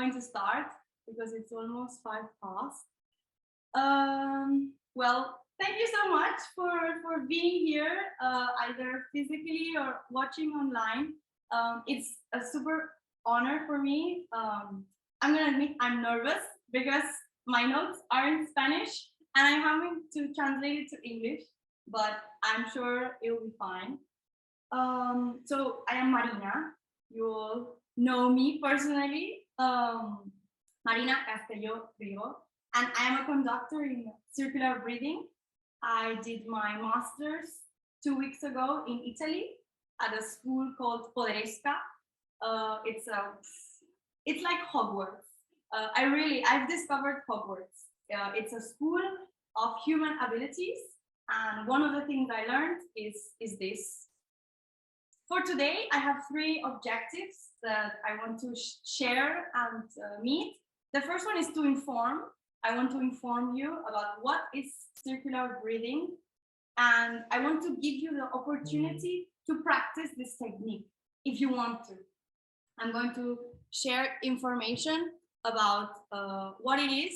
going to start because it's almost 5 past. Well, thank you so much for being here, either physically or watching online. It's a super honor for me. I'm gonna admit I'm nervous because my notes are in Spanish and I'm having to translate it to English, but I'm sure it will be fine. So I am Marina. You all know me personally. Marina Castello, Rigo, and I am a conductor in circular breathing. I did my master's 2 weeks ago in Italy at a school called Poderesca. It's like Hogwarts. I've discovered Hogwarts. It's a school of human abilities, and one of the things I learned is this. For today, I have 3 objectives that I want to share and meet. The first one is to inform. I want to inform you about what is circular breathing, and I want to give you the opportunity to practice this technique if you want to. I'm going to share information about what it is,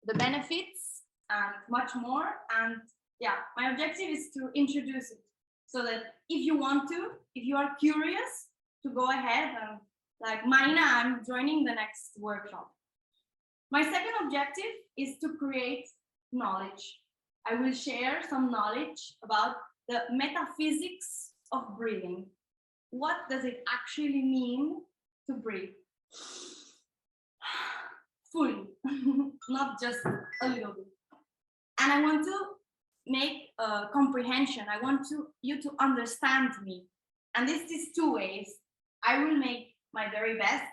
the benefits, and much more. And yeah, my objective is to introduce it so that if you want to, if you are curious, to go ahead and like, Marina, I'm joining the next workshop. My second objective is to create knowledge. I will share some knowledge about the metaphysics of breathing. What does it actually mean to breathe? Fully, not just a little bit. And I want to make a comprehension. I want you to understand me. And this is 2 ways. I will make my very best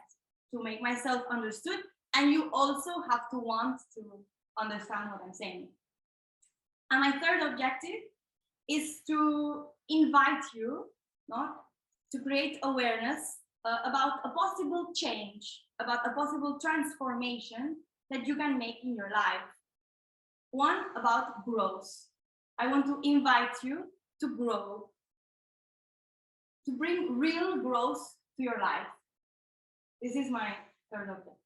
to make myself understood, and you also have to want to understand what I'm saying. And my third objective is to invite you, to create awareness about a possible change, about a possible transformation that you can make in your life. One, about growth. I want to invite you to grow, to bring real growth to your life. This is my third objective.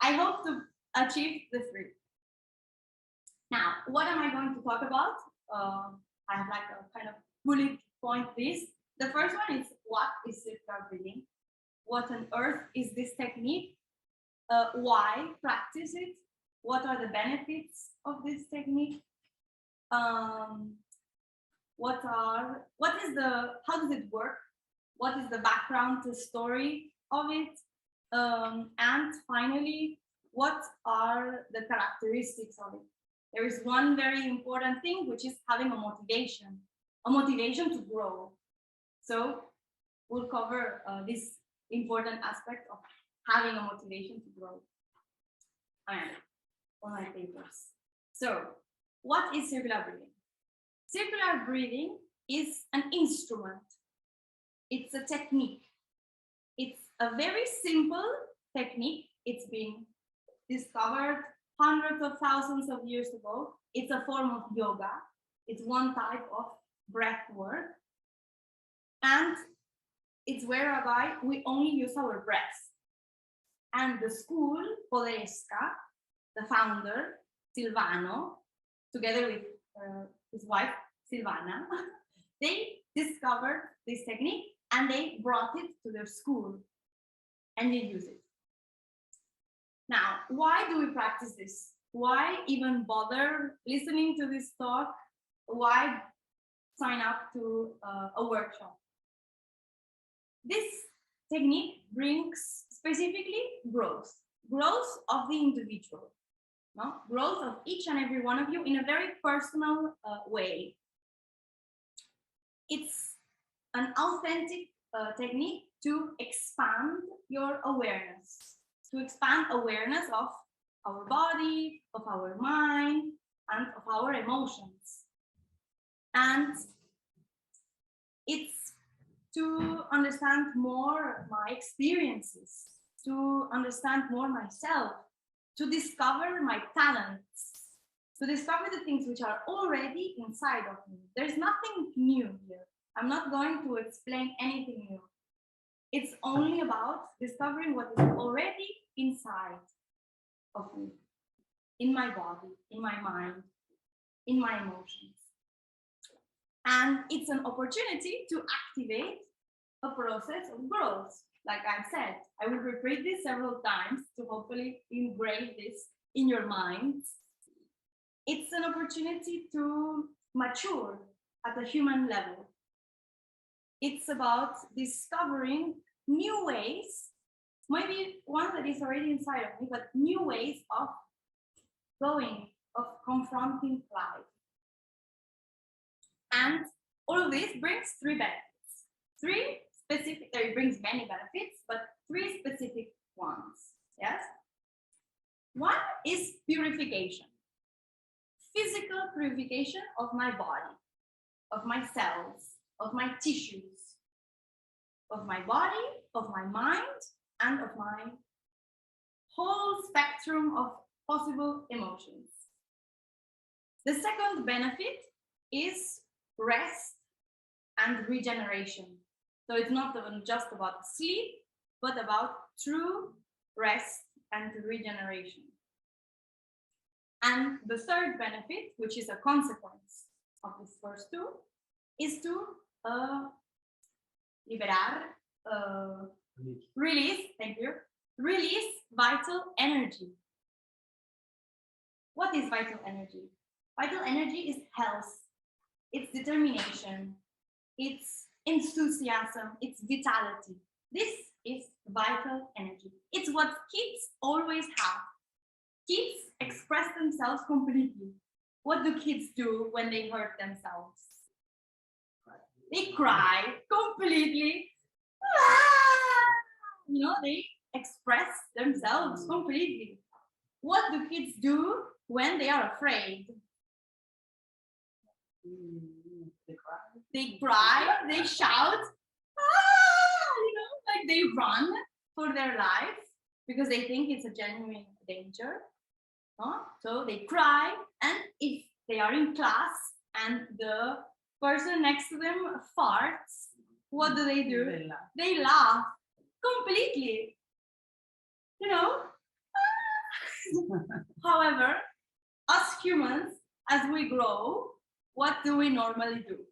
I hope to achieve the 3. Now, what am I going to talk about? I have like a kind of bullet point list. The first one is, what is circular breathing? What on earth is this technique? Why practice it? What are the benefits of this technique? How does it work? What is the background, the story of it? And finally, what are the characteristics of it? There is one very important thing, which is having a motivation to grow. So we'll cover this important aspect of having a motivation to grow. All right, on my papers. So what is circular breathing? Circular breathing is an instrument. It's a technique. It's a very simple technique. It's been discovered hundreds of thousands of years ago. It's a form of yoga. It's one type of breath work. And it's whereby we only use our breaths. And the school, Poderesca, the founder, Silvano, together with his wife, Silvana, they discovered this technique and they brought it to their school and they use it. Now, why do we practice this? Why even bother listening to this talk? Why sign up to a workshop? This technique brings specifically growth of the individual, growth of each and every one of you in a very personal way. It's an authentic technique to expand your awareness, to expand awareness of our body, of our mind, and of our emotions. And it's to understand more my experiences, to understand more myself, to discover my talents, to discover the things which are already inside of me. There's nothing new here. I'm not going to explain anything new. It's only about discovering what is already inside of me, in my body, in my mind, in my emotions. And it's an opportunity to activate a process of growth. Like I said, I will repeat this several times to hopefully engrave this in your minds. It's an opportunity to mature at a human level. It's about discovering new ways, maybe one that is already inside of me, but new ways of going, of confronting life. And all of this brings three benefits. Three specific, it brings many benefits, but three specific ones, yes? One is purification. Physical purification of my body, of my cells, of my tissues, of my body, of my mind, and of my whole spectrum of possible emotions. The second benefit is rest and regeneration. So it's not just about sleep, but about true rest and regeneration. And the third benefit, which is a consequence of these first two, is to release, thank you, release vital energy. What is vital energy? Vital energy is health, it's determination, it's enthusiasm, it's vitality. This is vital energy. It's what kids always have. Kids express themselves completely. What do kids do when they hurt themselves? They cry completely. You know, they express themselves completely. What do kids do when they are afraid? They cry, they shout, you know, like they run for their life because they think it's a genuine danger. So they cry, and if they are in class and the person next to them farts, what do? They laugh completely, you know. However, us humans, as we grow, what do we normally do?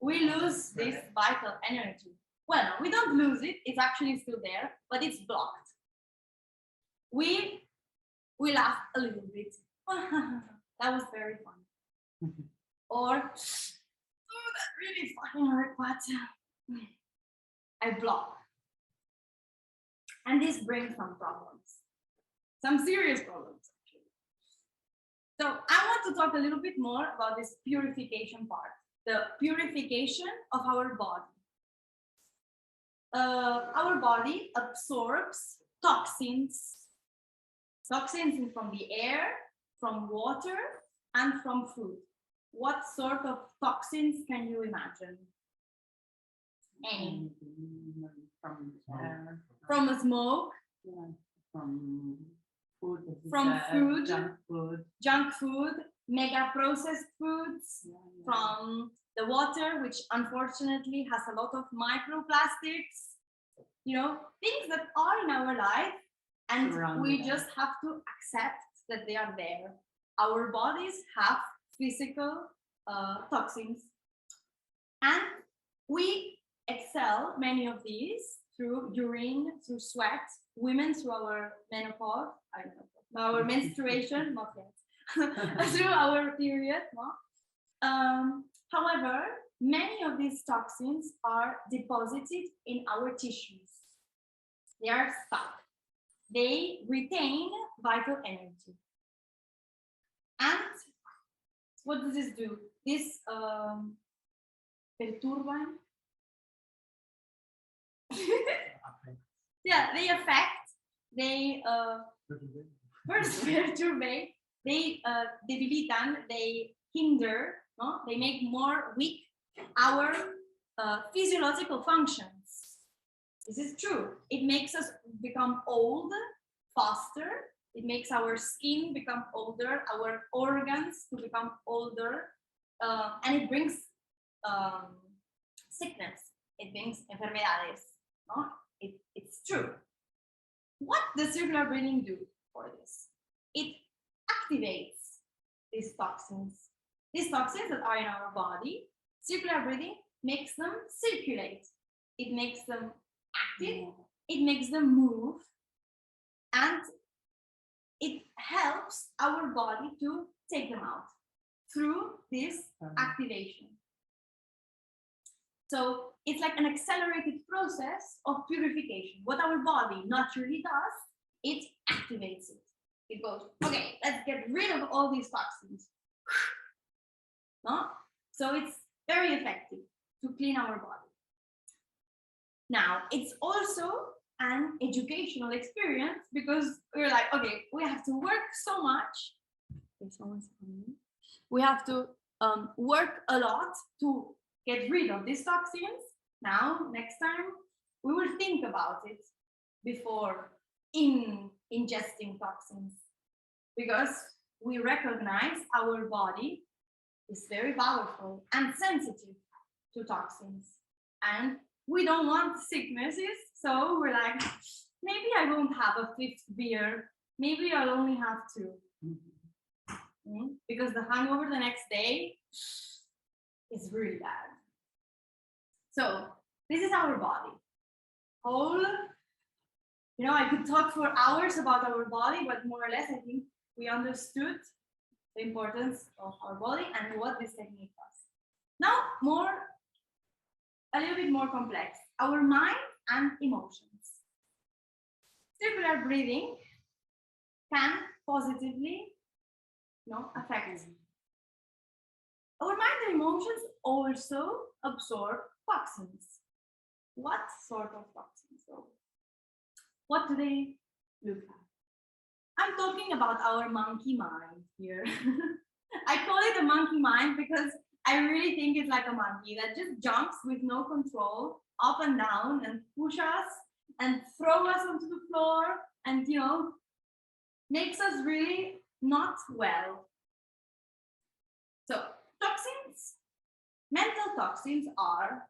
We lose this vital energy. Well, we don't lose it, it's actually still there, but it's blocked. We laugh a little bit. That was very fun. Or, oh, that really fucking hurt, but I block. And this brings some problems, some serious problems, actually. So I want to talk a little bit more about this purification part, the purification of our body. Our body absorbs toxins from the air, from water, and from food. What sort of toxins can you imagine? Any? From the smoke, from food, junk food, mega processed foods, from the water, which unfortunately has a lot of microplastics, you know, things that are in our life, and we just have to accept that they are there. Our bodies have physical toxins, and we exhale many of these through urine, through sweat, women through our menopause, I don't know, our menstruation, not yet, through our period. No? However, many of these toxins are deposited in our tissues. They are stuck. They retain vital energy. And what does this do? This perturba. Yeah, they affect, they perturbate, they debilitan, they hinder, no? They make more weak our physiological functions. This is true. It makes us become old faster. It makes our skin become older, our organs to become older, and it brings sickness. It brings enfermedades. No? It's true. What does circular breathing do for this? It activates these toxins. These toxins that are in our body, circular breathing makes them circulate. It makes them active, it makes them move, and it helps our body to take them out through this activation. So it's like an accelerated process of purification. What our body naturally does, it activates it. It goes, okay, let's get rid of all these toxins. No? So it's very effective to clean our body. Now, it's also an educational experience because we're like, okay, we have to work so much. We have to work a lot to get rid of these toxins. Now, next time, we will think about it before ingesting toxins, because we recognize our body is very powerful and sensitive to toxins, and we don't want sicknesses, so we're like, maybe I won't have a fifth beer, maybe I'll only have two. Because the hangover the next day is really bad. So this is our body. Whole, I could talk for hours about our body, but more or less I think we understood the importance of our body and what this technique does. Now a little bit more complex, our mind and emotions. Circular breathing can positively affect. Our mind and emotions also absorb toxins. What sort of toxins? So, what do they look like? I'm talking about our monkey mind here. I call it a monkey mind because I really think it's like a monkey that just jumps with no control up and down and push us and throw us onto the floor and, makes us really not well. So toxins, mental toxins are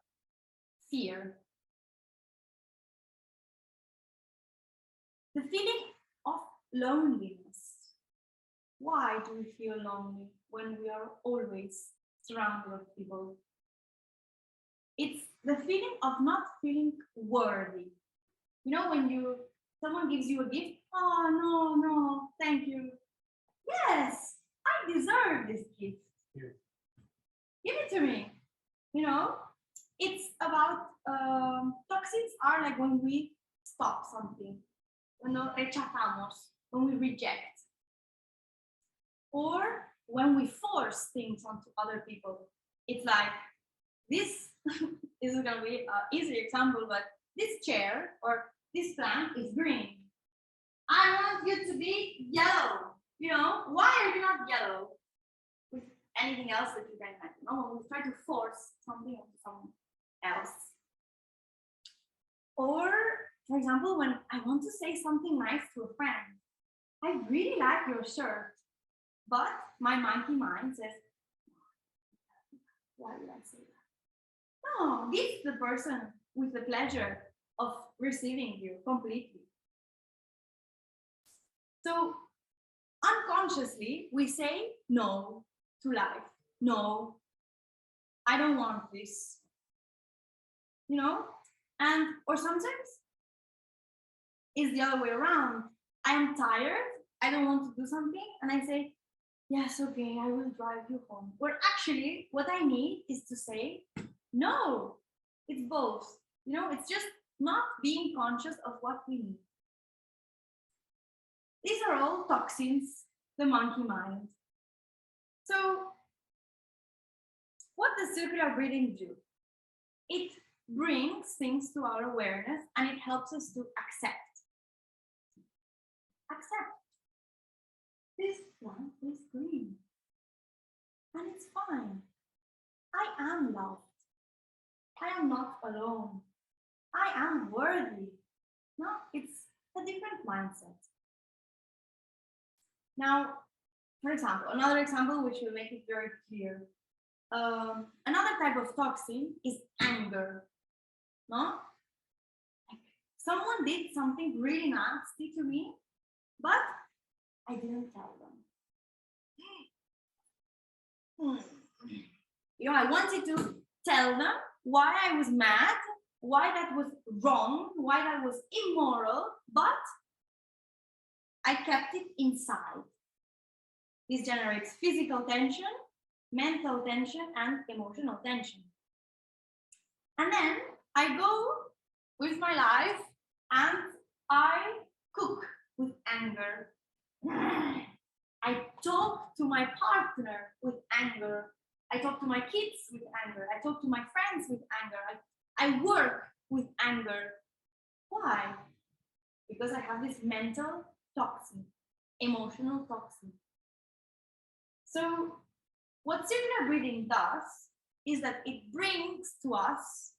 fear. The feeling of loneliness. Why do we feel lonely when we are always surrounded with people? It's the feeling of not feeling worthy. When someone gives you a gift, oh no, thank you. Yes, I deserve this gift. Yeah. Give it to me. It's about toxins are like when we stop something, when we reject, or when we force things onto other people. It's like this. This is gonna be an easy example, but this chair or this plant is green. I want you to be yellow. Why are you not yellow? With anything else that you can imagine. No, we try to force something onto someone else. Or, for example, when I want to say something nice to a friend, I really like your shirt, but my monkey mind says, why did I say that? No, this is the person with the pleasure of receiving you completely. So unconsciously, we say no to life. No, I don't want this. Or sometimes it's the other way around. I'm tired, I don't want to do something, and I say, yes, okay, I will drive you home. Where actually, what I need is to say, no, it's both. It's just not being conscious of what we need. These are all toxins, the monkey mind. So, what does circular breathing do? It brings things to our awareness and it helps us to accept. This plant is green and it's fine. I am loved. I am not alone. I am worthy. No, it's a different mindset. Now, for example, another example which will make it very clear. Another type of toxin is anger. No? someone did something really nasty to me, but I didn't tell them. You know, I wanted to tell them why I was mad, why that was wrong, why that was immoral, but I kept it inside. This generates physical tension, mental tension, and emotional tension. And then I go with my life and I cook with anger. I talk to my partner with anger. I talk to my kids with anger. I talk to my friends with anger. I work with anger. Why? Because I have this mental toxin, emotional toxin. So what circular breathing does is that it brings to us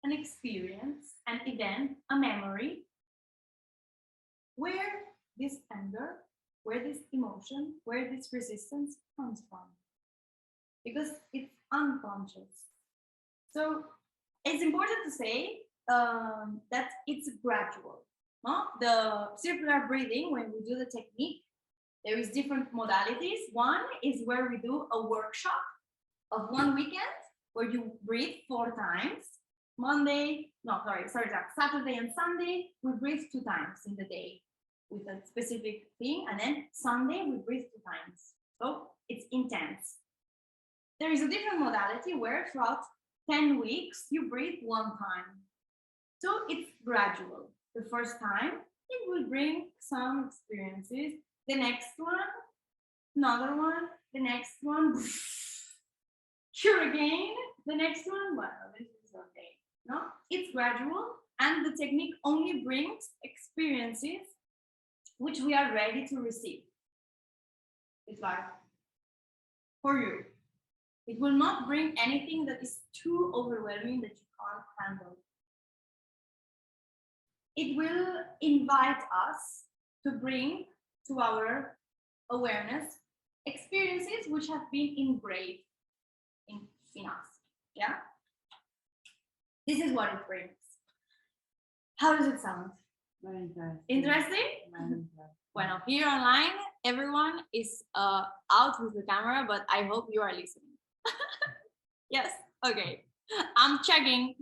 an experience, an event, a memory, where this anger, where this emotion, where this resistance comes from. Because it's unconscious. So it's important to say that it's gradual. No? The circular breathing, when we do the technique, there is different modalities. One is where we do a workshop of 1 weekend where you breathe 4 times. Saturday and Sunday, we breathe 2 times in the day with a specific thing. And then Sunday, we breathe 2 times. So it's intense. There is a different modality where throughout 10 weeks, you breathe 1 time. So it's gradual. The first time, it will bring some experiences. The next one, another one, the next one, sure again, the next one, well, this is okay. No, it's gradual, and the technique only brings experiences which we are ready to receive. It's like, for you. It will not bring anything that is too overwhelming that you can't handle. It will invite us to bring to our awareness experiences which have been engraved in us. Yeah? This is what it brings. How does it sound? Very interesting. Interesting? Well, here online, everyone is out with the camera, but I hope you are listening. Yes, okay. I'm checking.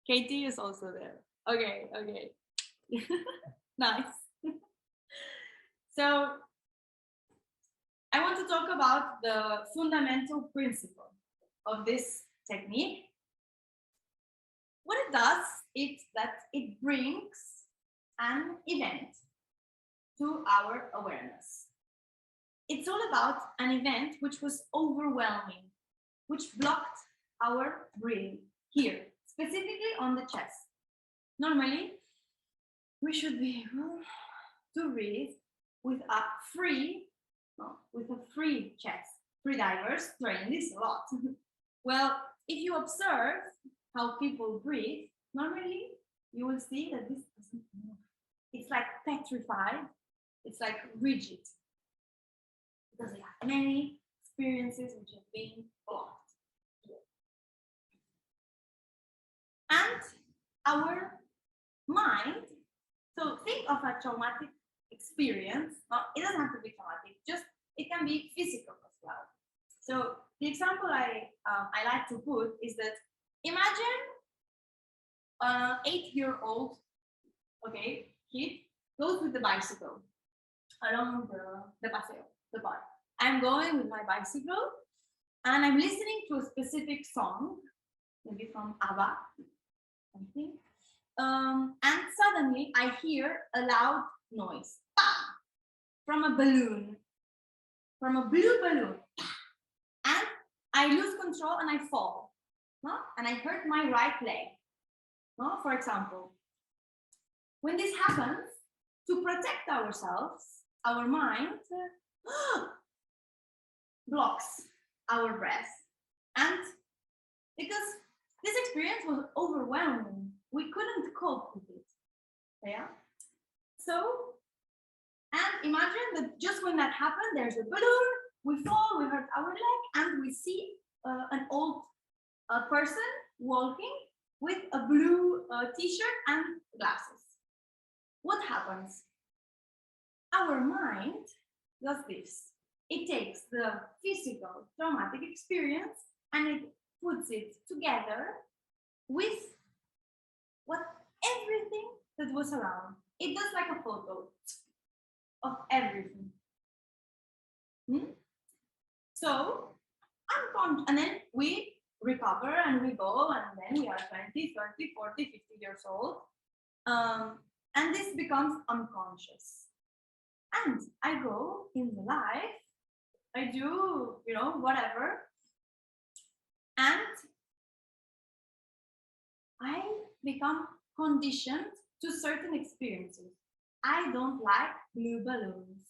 Katie is also there. Okay. Nice. So I want to talk about the fundamental principle of this technique. What it does is that it brings an event to our awareness. It's all about an event which was overwhelming, which blocked our breathing here, specifically on the chest. Normally, we should be able to breathe with a free chest. Free divers train this a lot. Well, if you observe how people breathe, normally you will see that this doesn't move. It's like petrified. It's like rigid. Because they have many experiences which have been blocked. And our mind, so think of a traumatic experience. It doesn't have to be traumatic, just it can be physical as well. So the example I like to put is that imagine an 8-year-old, kid goes with the bicycle along the paseo, the park. I'm going with my bicycle and I'm listening to a specific song, maybe from ABBA, something. And suddenly I hear a loud noise, from a balloon, from a blue balloon. And I lose control and I fall. No? And I hurt my right leg. No? For example, when this happens, to protect ourselves, our mind blocks our breath. And because this experience was overwhelming, we couldn't cope with it. Yeah. So, and imagine that just when that happened, there's a balloon, we fall, we hurt our leg, and we see an old person walking with a blue t-shirt and glasses. What happens? Our mind does this. It takes the physical traumatic experience and it puts it together with everything that was around. It does like a photo of everything. So, and then we recover and we go, and then we are 20, 30, 40, 50 years old. And this becomes unconscious. And I go in the life, I do, whatever. And I become conditioned to certain experiences. I don't like blue balloons.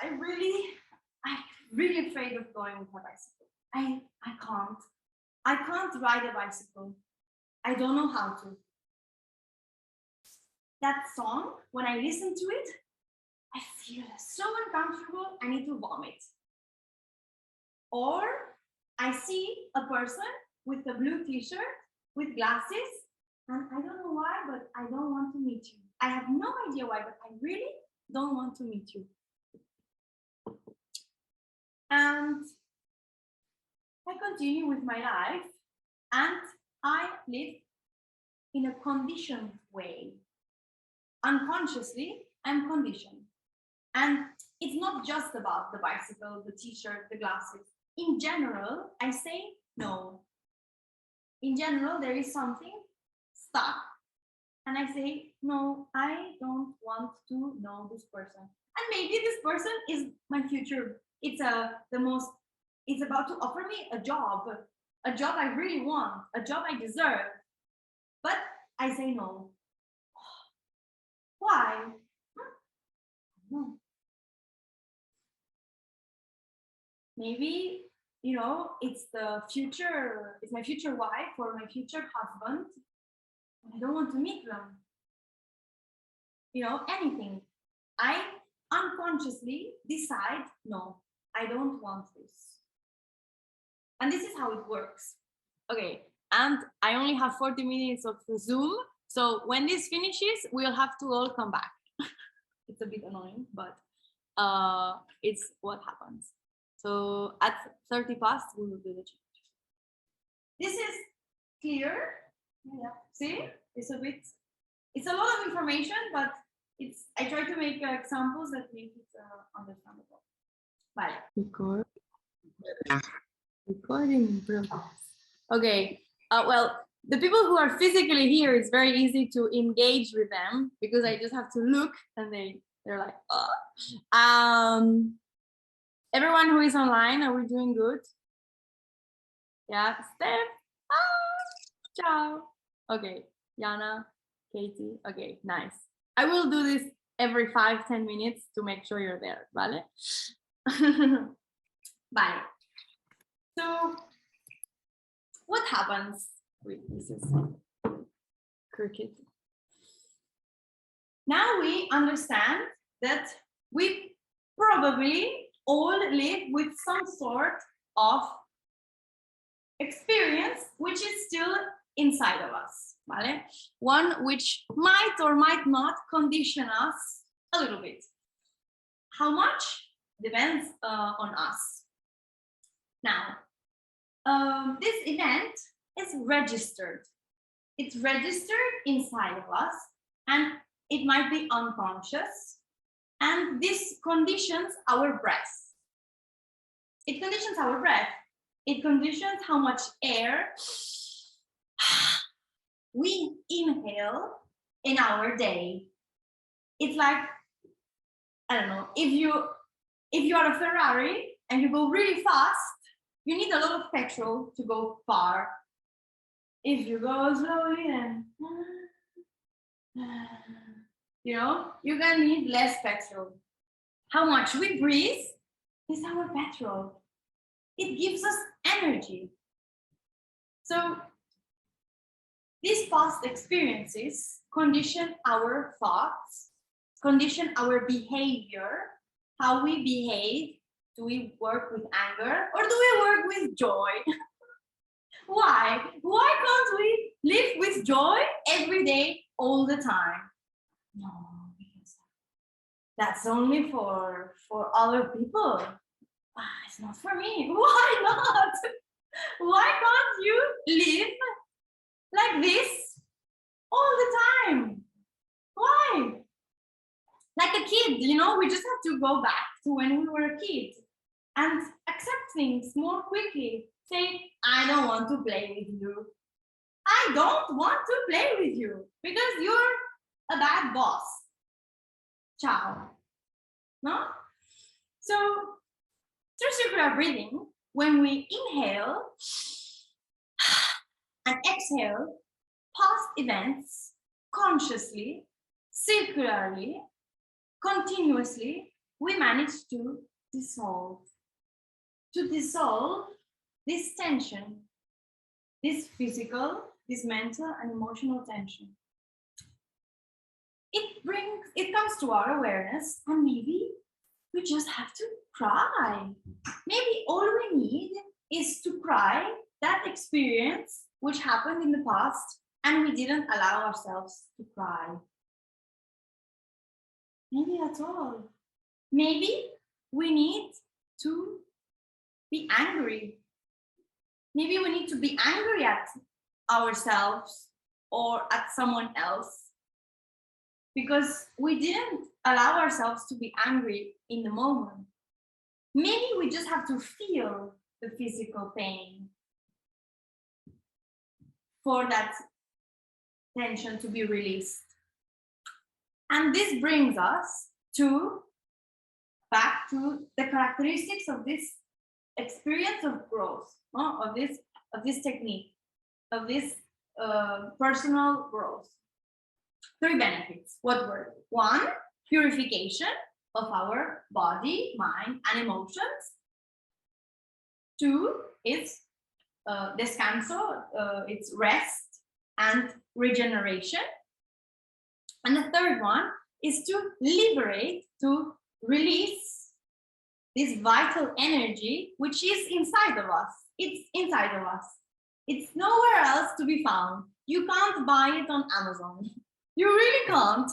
I'm really afraid of going with a bicycle. I can't ride a bicycle. I don't know how to. That song, when I listen to it, I feel so uncomfortable, I need to vomit. Or I see a person with a blue t-shirt, with glasses, and I don't know why, but I don't want to meet you. I have no idea why, but I really don't want to meet you. And I continue with my life, and I live in a conditioned way. Unconsciously, I'm conditioned. And it's not just about the bicycle, the t-shirt, the glasses. In general, I say no. In general, there is something stuck. And I say, no, I don't want to know this person. And maybe this person is my future. It's about to offer me a job I really want, a job I deserve. But I say no. Why? No. Maybe, it's my future wife or my future husband. And I don't want to meet them. Anything. I unconsciously decide, no, I don't want this. And this is how it works. Okay, and I only have 40 minutes of Zoom. So when this finishes, we'll have to all come back. It's a bit annoying, but it's what happens. So at 30 past, we will do the change. This is clear. Yeah. See, it's a lot of information, but I try to make examples that make it understandable. Vale. Recording in progress. Okay. Well, the people who are physically here, it's very easy to engage with them because I just have to look and they're like, oh. Everyone who is online, are we doing good? Yeah, Steph. Ciao. Okay, Jana, Katie. Okay, nice. I will do this every 5-10 minutes to make sure you're there, vale? Vale. So, what happens? Wait, this is crooked. Now we understand that we probably all live with some sort of experience which is still inside of us, vale? One which might or might not condition us a little bit. How much? Depends on us. Now, this event is registered. It's registered inside of us, and it might be unconscious, and this conditions our breath. It conditions our breath. It conditions how much air we inhale in our day. It's like, I don't know, if you are a Ferrari and you go really fast, you need a lot of petrol to go far. If you go slowly, then you're gonna need less petrol. How much we breathe is our petrol. It gives us energy. So these past experiences condition our thoughts, condition our behavior, how we behave. Do we work with anger or do we work with joy? Why? Why can't we live with joy every day, all the time? No, because that's only for other people. It's not for me. Why not? Why can't you live like this all the time? Why? Like a kid, you know, we just have to go back to when we were a kid and accept things more quickly. Say, I don't want to play with you. I don't want to play with you because you're a bad boss. Ciao. No? So, through circular breathing, when we inhale and exhale past events consciously, circularly, continuously, we manage to dissolve this tension, this physical, this mental and emotional tension. It comes to our awareness, and maybe we just have to cry. Maybe all we need is to cry that experience which happened in the past and we didn't allow ourselves to cry. Maybe that's all. Maybe we need to be angry. Maybe we need to be angry at ourselves or at someone else because we didn't allow ourselves to be angry in the moment. Maybe we just have to feel the physical pain for that tension to be released. And this brings us back to the characteristics of this experience of growth, of this technique, of this personal growth. 3 benefits. What were they? 1, purification of our body, mind, and emotions. 2 is descanso, it's rest and regeneration. And the 3rd one is to liberate, to release this vital energy which is inside of us. It's inside of us. It's nowhere else to be found. You can't buy it on Amazon. You really can't.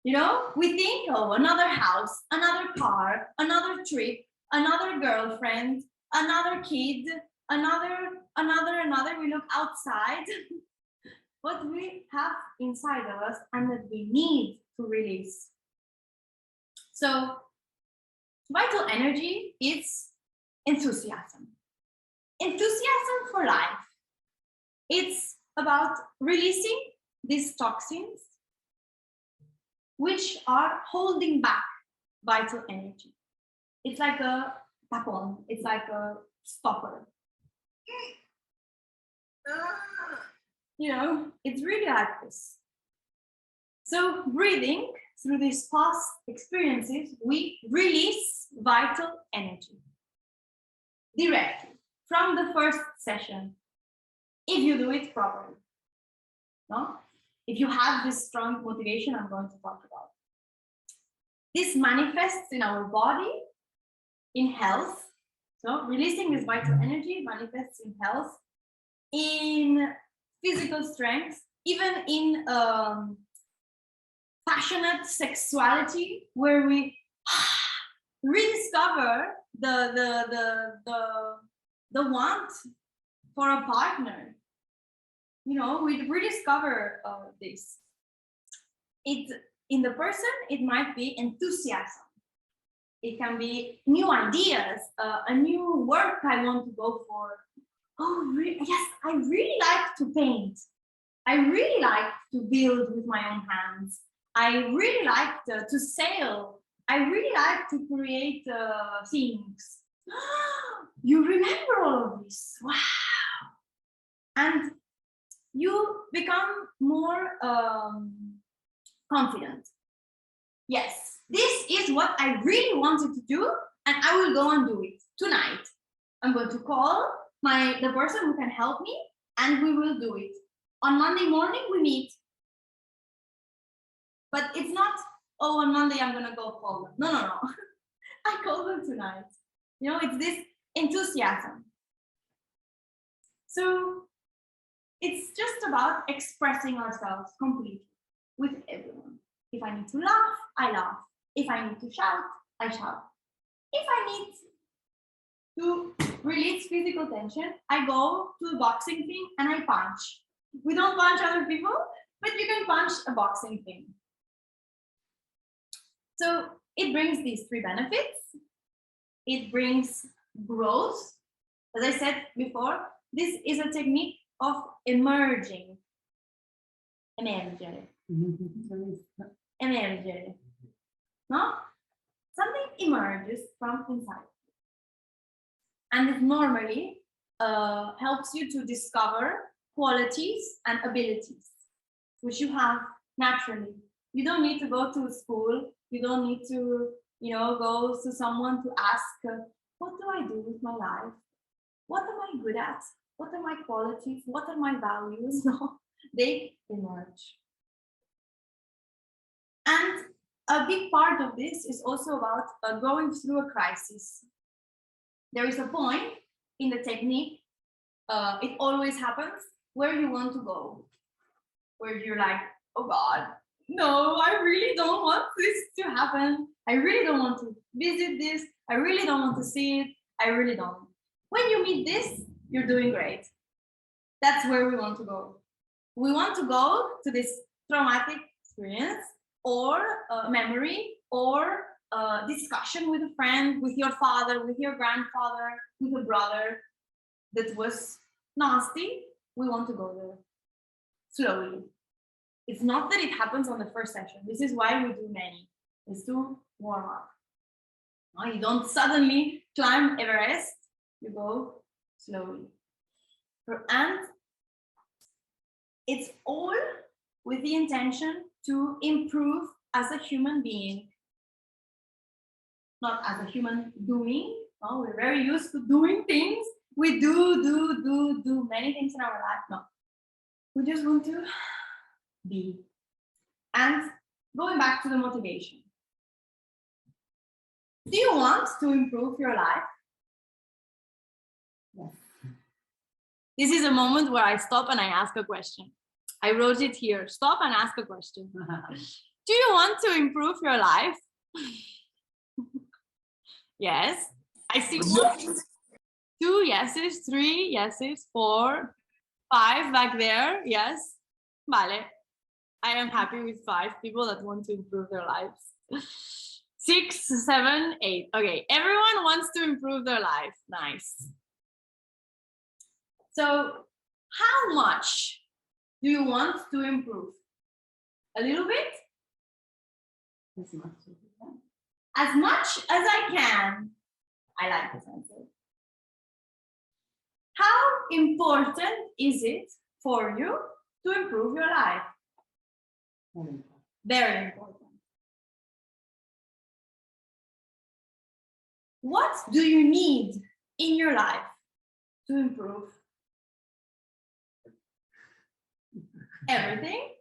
You know, we think, oh, another house, another car, another trip, another girlfriend, another kid, another. We look outside what we have inside of us and that we need to release. So vital energy is enthusiasm. Enthusiasm for life. It's about releasing these toxins which are holding back vital energy. It's like a tapon, it's like a stopper. You know, it's really like this. So breathing through these past experiences, we release vital energy directly from the first session, if you do it properly. No? If you have this strong motivation I'm going to talk about. This manifests in our body, in health. So releasing this vital energy manifests in health, in physical strength, even in passionate sexuality, where we rediscover the want for a partner. You know, we rediscover this. It in the person, it might be enthusiasm. It can be new ideas, a new work I want to go for. Oh, yes, I really like to paint. I really like to build with my own hands. I really like to sail. I really like to create things. You remember all of this. Wow. And you become more confident. Yes, this is what I really wanted to do, and I will go and do it tonight. I'm going to call the person who can help me, and we will do it. On Monday morning, we meet. But it's not, oh, on Monday, I'm going to go call them. No. I call them tonight. You know, it's this enthusiasm. So it's just about expressing ourselves completely with everyone. If I need to laugh, I laugh. If I need to shout, I shout. If I need to release physical tension, I go to the boxing thing and I punch. We don't punch other people, but you can punch a boxing thing. So it brings these three benefits. It brings growth. As I said before, this is a technique of emerging. Emergere. Emergere. No? Something emerges from inside. And it normally helps you to discover qualities and abilities which you have naturally. You don't need to go to school. You don't need to, go to someone to ask, what do I do with my life? What am I good at? What are my qualities? What are my values? No, they emerge. And a big part of this is also about going through a crisis. There is a point in the technique, it always happens, where you want to go, where you're like, oh God, no, I really don't want this to happen. I really don't want to visit this. I really don't want to see it. I really don't. When you meet this, you're doing great. That's where we want to go. We want to go to this traumatic experience or memory or discussion with a friend, with your father, with your grandfather, with a brother that was nasty. We want to go there slowly. It's not that it happens on the first session. This is why we do many. It's to warm up. You don't suddenly climb Everest. You go slowly. And it's all with the intention to improve as a human being, not as a human doing. No, we're very used to doing things. We do many things in our life. No, we just want to be. And going back to the motivation. Do you want to improve your life? Yes. This is a moment where I stop and I ask a question. I wrote it here. Stop and ask a question. Do you want to improve your life? Yes. I see 1, 2 yeses, 3 yeses, 4, 5 back there. Yes. Vale. I am happy with 5 people that want to improve their lives. 6, 7, 8. Okay. Everyone wants to improve their life. Nice. So how much do you want to improve? A little bit? As much as you can. As much as I can. I like this answer. How important is it for you to improve your life? Very important. What do you need in your life to improve? Everything?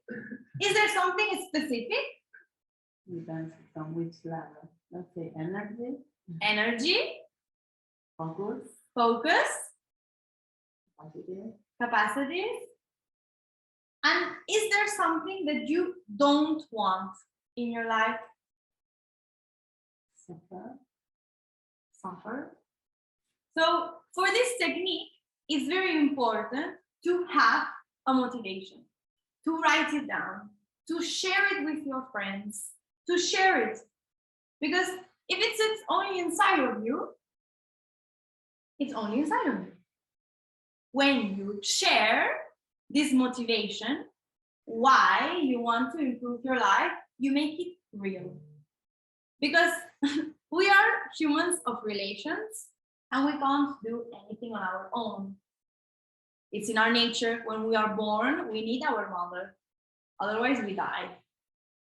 Is there something specific? Depends on which level. Let's say energy. Energy. Focus. Focus. Capacity. Capacities. And is there something that you don't want in your life? Suffer. So for this technique, it's very important to have a motivation, to write it down, to share it with your friends, to share it. Because if it sits only inside of you, it's only inside of you. When you share this motivation, why you want to improve your life, you make it real. Because we are humans of relations and we can't do anything on our own. It's in our nature. When we are born, we need our mother. Otherwise, we die.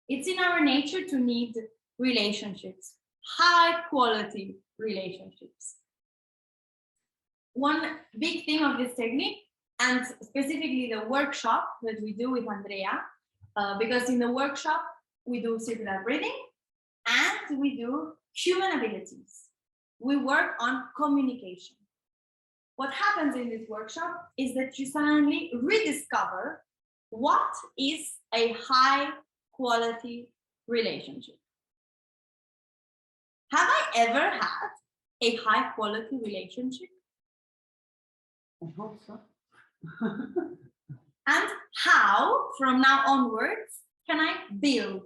It's in our nature to need relationships, high quality relationships. One big thing of this technique, and specifically the workshop that we do with Andrea, because in the workshop, we do circular breathing and we do human abilities. We work on communication. what happens in this workshop is that you suddenly rediscover what is a high quality relationship. Have I ever had a high quality relationship? I hope so. And how, from now onwards, can I build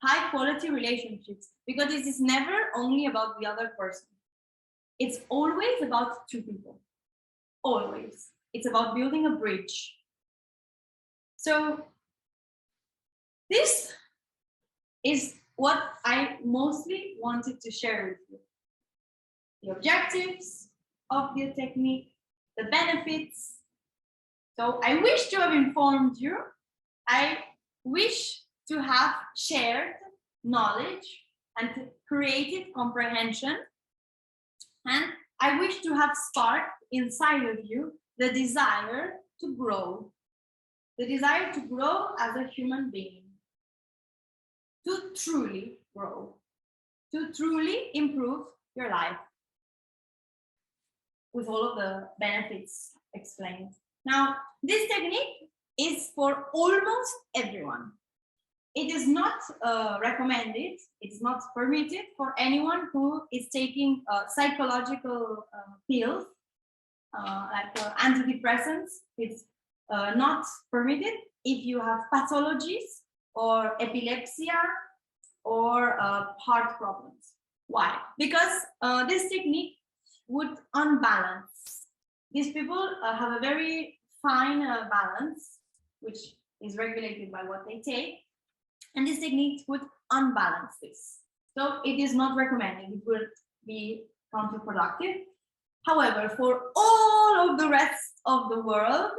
high quality relationships? Because it is never only about the other person. It's always about two people. Always. It's about building a bridge. So this is what I mostly wanted to share with you. The objectives of the technique, the benefits. So I wish to have informed you. I wish to have shared knowledge and creative comprehension. And I wish to have sparked inside of you the desire to grow. The desire to grow as a human being. To truly grow. To truly improve your life. With all of the benefits explained. Now, this technique is for almost everyone. It is not recommended, it's not permitted for anyone who is taking psychological pills, like antidepressants. It's not permitted if you have pathologies or epilepsy or heart problems. Why? Because this technique would unbalance. These people have a very fine balance, which is regulated by what they take, and this technique would unbalance this. So it is not recommended, it would be counterproductive. However, for all of the rest of the world,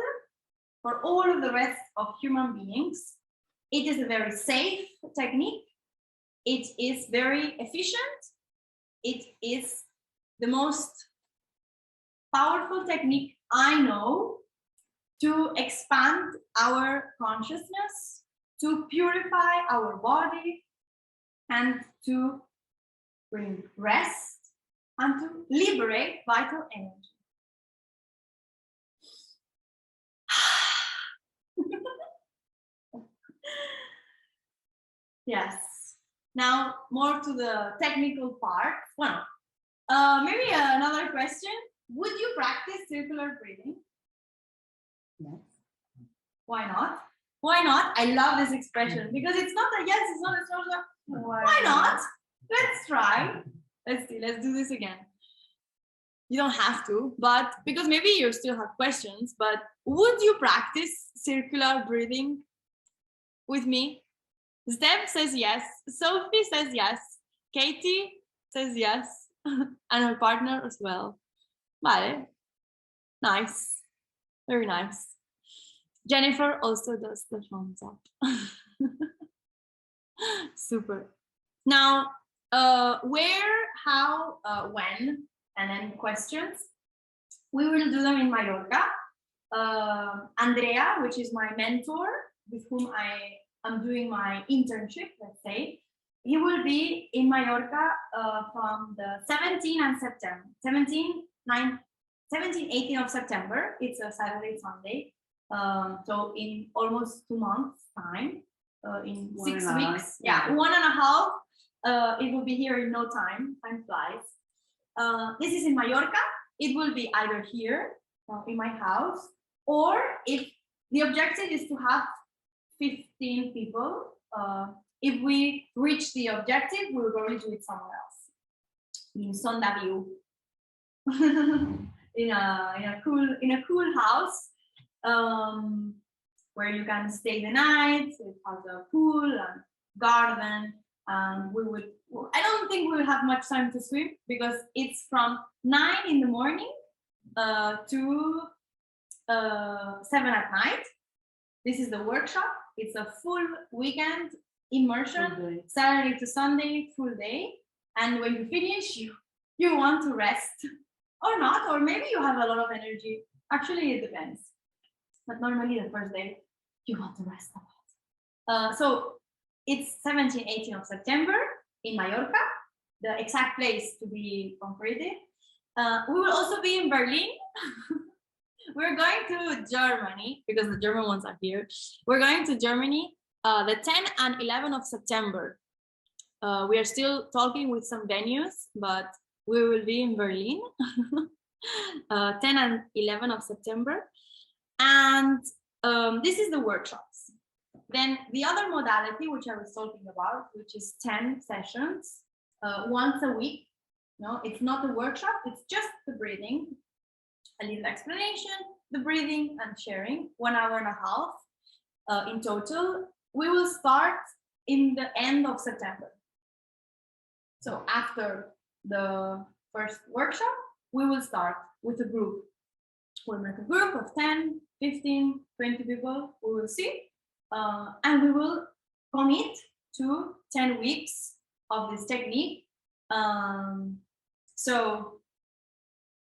for all of the rest of human beings, it is a very safe technique. It is very efficient. It is the most powerful technique I know to expand our consciousness, to purify our body, and to bring rest and to liberate vital energy. Yes. Now, more to the technical part. Well, maybe another question. Would you practice circular breathing? Yes. Why not? Why not? I love this expression because it's not a yes, it's not a why not? Let's try. Let's see, let's do this again. You don't have to, but because maybe you still have questions, but would you practice circular breathing with me? Steph says yes, Sophie says yes, Katie says yes, and her partner as well. Vale. Nice. Very nice. Jennifer also does the thumbs up. Super. Now, where, how, when, and then questions. We will do them in Mallorca. Andrea, which is my mentor, with whom I am doing my internship, let's say, he will be in Mallorca from the 17th and September. 17, 18 of September. It's a Saturday, Sunday. So in almost 2 months' time, in 6 weeks, yeah, 1.5. It will be here in no time. Time flies. This is in Mallorca. It will be either here in my house, or if the objective is to have 15 people. If we reach the objective, we're going to do it somewhere else in Sondaview, in a cool house. Where you can stay the night. It has a pool and garden, and we would. I don't think we'll have much time to swim because it's from 9 in the morning to 7 at night. This is the workshop. It's a full weekend immersion, Saturday to Sunday, full day. And when you finish, you want to rest or not, or maybe you have a lot of energy. Actually, it depends. But normally the first day, you want to rest a lot. So it's 17, 18 of September in Mallorca, the exact place to be concreted. We will also be in Berlin we're going to Germany because the German ones are here. We're going to Germany the 10 and 11 of September. We are still talking with some venues, but we will be in Berlin 10 and 11 of September. And this is the workshops. Then the other modality, which I was talking about, which is 10 sessions once a week. No, it's not a workshop, it's just the breathing, a little explanation, the breathing and sharing, 1 hour and a half in total. We will start in the end of September. So after the first workshop, we will start with a group. We'll make a group of 10, 15, 20 people, we will see. And we will commit to 10 weeks of this technique. So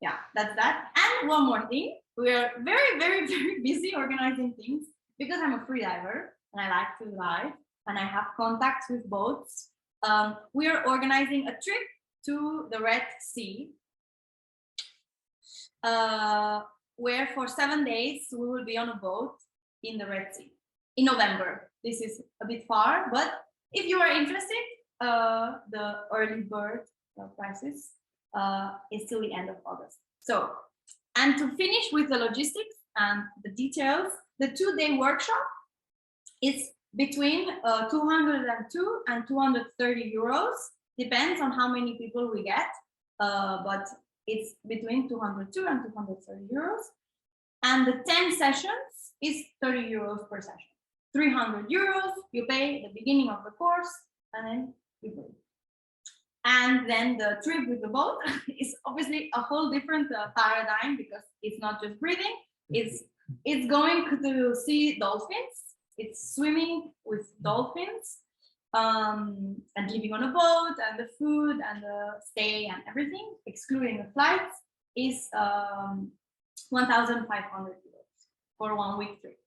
yeah, that's that. And one more thing, we are very, very, very busy organizing things because I'm a free diver and I like to dive and I have contacts with boats. We are organizing a trip to the Red Sea, where for 7 days we will be on a boat in the Red Sea in November. This is a bit far, but if you are interested, the early bird prices is till the end of August. So, and to finish with the logistics and the details, the 2-day workshop is between 202 and 230 euros, depends on how many people we get, but it's between 202 and 230 euros. And the 10 sessions is 30 euros per session. 300 euros you pay at the beginning of the course, and then you pay. And then the trip with the boat is obviously a whole different paradigm because it's not just breathing, it's going to see dolphins, it's swimming with dolphins, and living on a boat, and the food and the stay and everything, excluding the flights, is 1,500 euros for 1 week trip.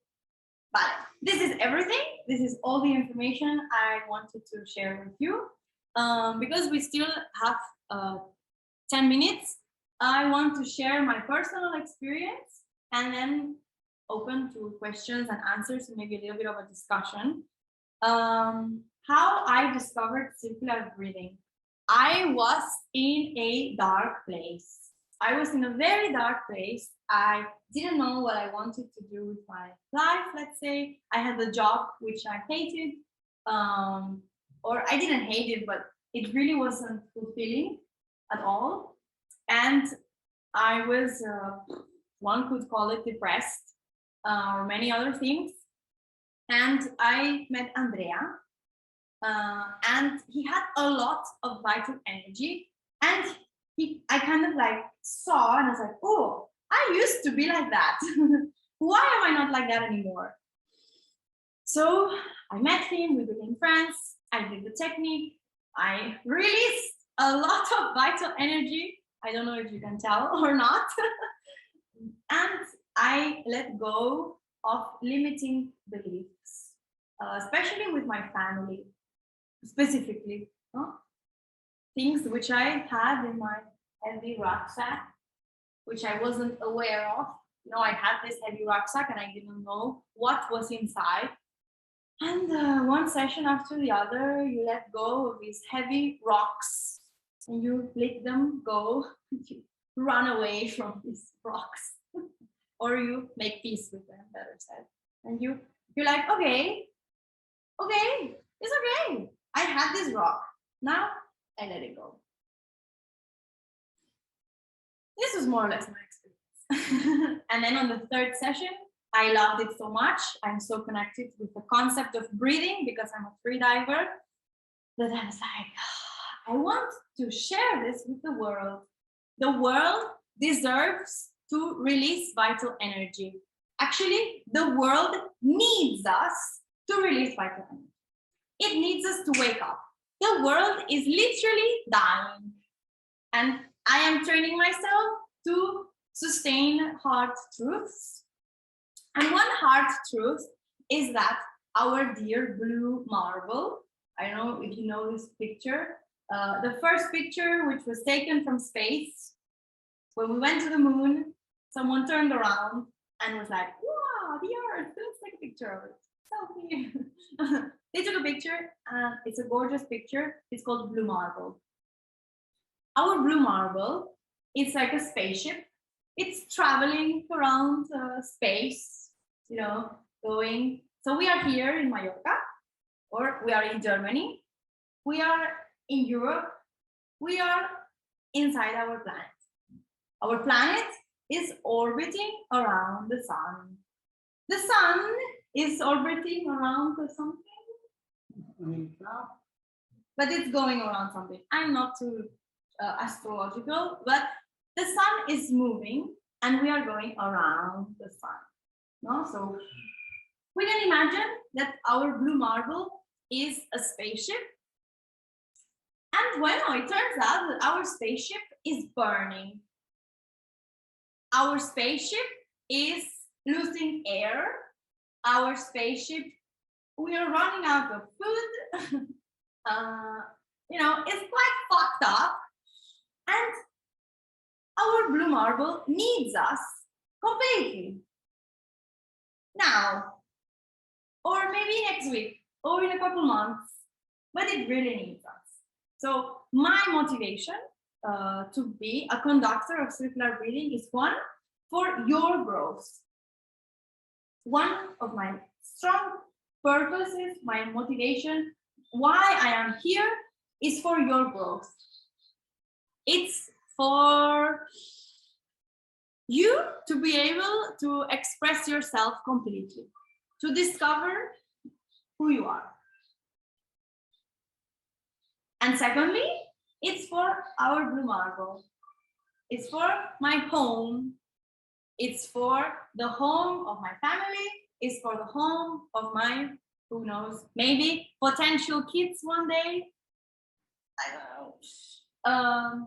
But this is everything. This is all the information I wanted to share with you. Because we still have 10 minutes, I want to share my personal experience and then open to questions and answers, and maybe a little bit of a discussion. How I discovered circular breathing. I was in a dark place. I was in a very dark place. I didn't know what I wanted to do with my life, let's say. I had a job which I hated, or I didn't hate it, but it really wasn't fulfilling at all. And I was, one could call it depressed, or many other things. And I met Andrea, and he had a lot of vital energy. And I kind of like saw, and I was like, oh, I used to be like that. Why am I not like that anymore? So I met him, we became friends, I did the technique, I released a lot of vital energy. I don't know if you can tell or not. And I let go of limiting beliefs, especially with my family, specifically. Things which I had in my heavy rucksack, which I wasn't aware of. You know, I had this heavy rucksack and I didn't know what was inside. And one session after the other, you let go of these heavy rocks and you let them go. You run away from these rocks, or you make peace with them, better said. And you're like, okay, it's okay. I had this rock. Now I let it go. This was more or less my experience. And then on the third session, I loved it so much. I'm so connected with the concept of breathing because I'm a free diver that I was like, I want to share this with the world. The world deserves to release vital energy. Actually, the world needs us to release vital energy. It needs us to wake up. The world is literally dying. And I am training myself to sustain hard truths. And one hard truth is that our dear blue marble, I don't know if you know this picture, the first picture which was taken from space when we went to the moon someone turned around and was like, wow, the earth, let's take a picture of it. Selfie. They took a picture, and it's a gorgeous picture. It's called Blue Marble. Our blue marble is like a spaceship. It's traveling around space, you know, going. So we are here in Mallorca, or we are in Germany. We are in Europe. We are inside our planet. Our planet is orbiting around the sun. The sun is orbiting around something, but it's going around something. I'm not too astrological, but the sun is moving and we are going around the sun. No? So we can imagine that our blue marble is a spaceship. And well, it turns out that our spaceship is burning. Our spaceship is losing air. Our spaceship, we are running out of food. You know, it's quite fucked up. And our blue marble needs us completely. Now, or maybe next week, or in a couple months, but it really needs us. So my motivation to be a conductor of circular breathing is one, for your growth. One of my strong purposes, my motivation, why I am here is for your growth. It's for you to be able to express yourself completely, to discover who you are. And secondly, it's for our blue marble. It's for my home. It's for the home of my family. It's for the home of my, who knows, maybe potential kids one day. I don't know.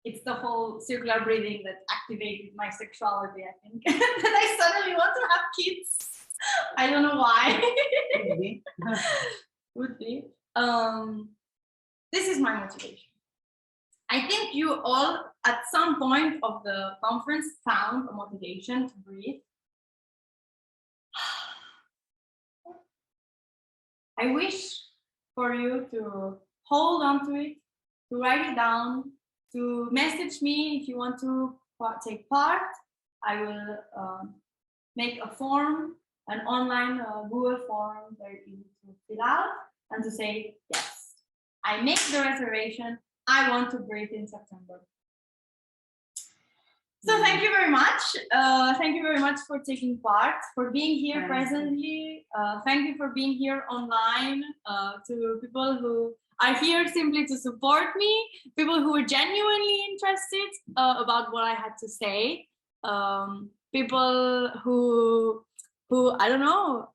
It's the whole circular breathing that activated my sexuality, I think. That I suddenly want to have kids. I don't know why. Would be. This is my motivation. I think you all, at some point of the conference, found a motivation to breathe. I wish for you to hold on to it, to write it down, to message me if you want to take part. I will make a form, an online Google form, very easy to fill out, and to say, yes, I make the reservation. I want to breathe in September. So thank you very much. Thank you very much for taking part, for being here presently. Thank you for being here online, to people who are here simply to support me, people who are genuinely interested about what I had to say, people who I don't know,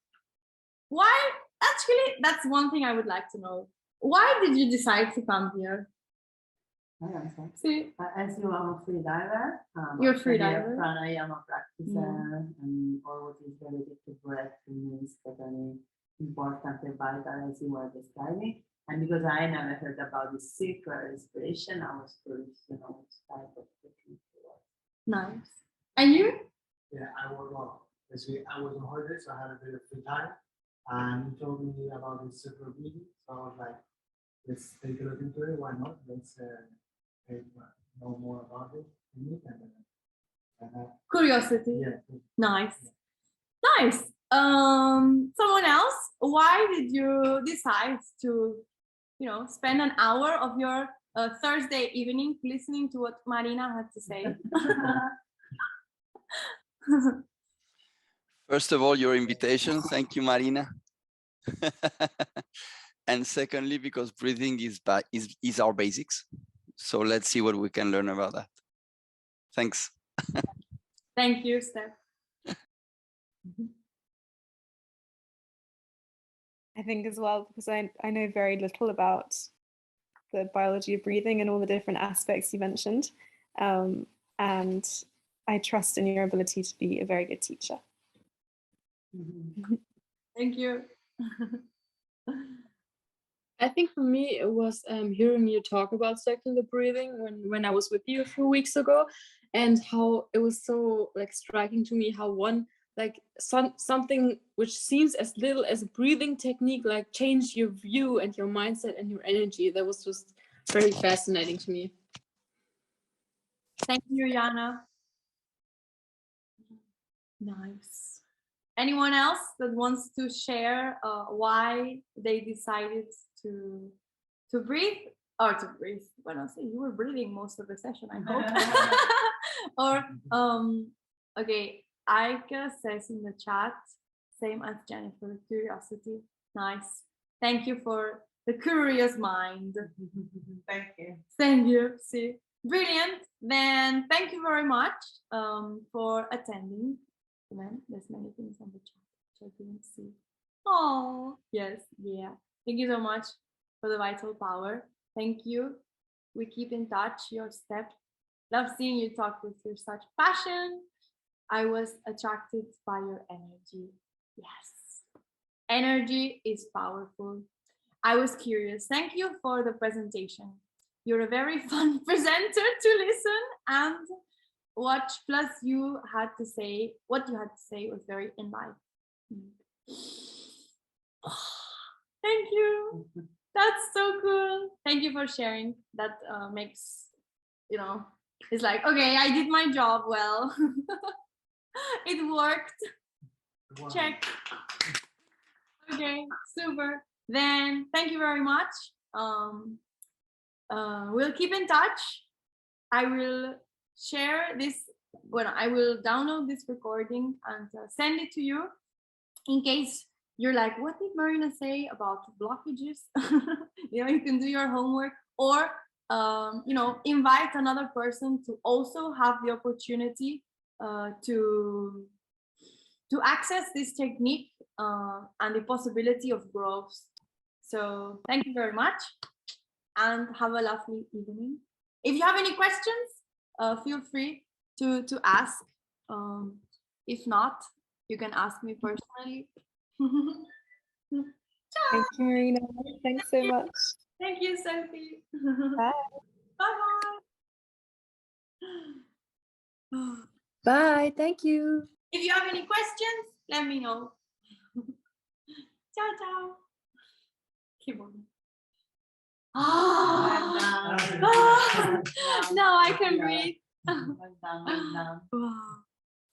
why, actually, that's one thing I would like to know. Why did you decide to come here? Sí. As you are a free diver, you're a free diver. Pranayama practitioner, and all what is related to breath is very important and vital, as you were describing. And because I never heard about the circular respiration, I was curious to know which type of technique it was. Nice. And you? Yeah, I was on holiday, so I had a bit of free time. And you told me about the circular breathing, so I was like, let's take a look into it. Why not? Let's know more about it. Curiosity. Yeah. Nice. Yeah. Nice. Someone else, why did you decide to, you know, spend an hour of your Thursday evening listening to what Marina had to say? First of all, your invitation. Thank you, Marina. And secondly, because breathing is our basics. So let's see what we can learn about that. Thanks. Thank you, Steph. I think as well, because I know very little about the biology of breathing and all the different aspects you mentioned. And I trust in your ability to be a very good teacher. Thank you. I think for me, it was hearing you talk about circular breathing when I was with you a few weeks ago. and how it was so like striking to me how one like something which seems as little as a breathing technique like changed your view and your mindset and your energy. That was just very fascinating to me. Thank you, Jana. Nice. Anyone else that wants to share why they decided to breathe or to breathe? Well, I say you were breathing most of the session, I hope. Or okay, Aika says in the chat, same as Jennifer, curiosity. Nice. Thank you for the curious mind. Thank you. Thank you. See, brilliant. Then thank you very much for attending. Then there's many things on the chat which I didn't see. Oh, yes, yeah. Thank you so much for the vital power. Thank you. We keep in touch. Your step. Love seeing you talk with your such passion. I was attracted by your energy. Yes. Energy is powerful. I was curious. Thank you for the presentation. You're a very fun presenter to listen and watch. Plus, you had to say what you had to say was very enlightening. Thank you. That's so cool. Thank you for sharing. That makes, you know, it's like, okay, I did my job well. It worked. Wow. Check. Okay, super. Then thank you very much. We'll keep in touch. I will share this. Well, I will download this recording and send it to you in case you're like, what did Marina say about blockages? You know, you can do your homework, or you know, invite another person to also have the opportunity to access this technique and the possibility of growth. So thank you very much and have a lovely evening. If you have any questions, feel free to ask. If not, you can ask me personally. Thank you, Marina. Thanks so much. Thank you, Sophie. Bye. Bye-bye. Bye. Thank you. If you have any questions, let me know. Ciao, ciao. Keep on. Now I can breathe. Well done. Wow.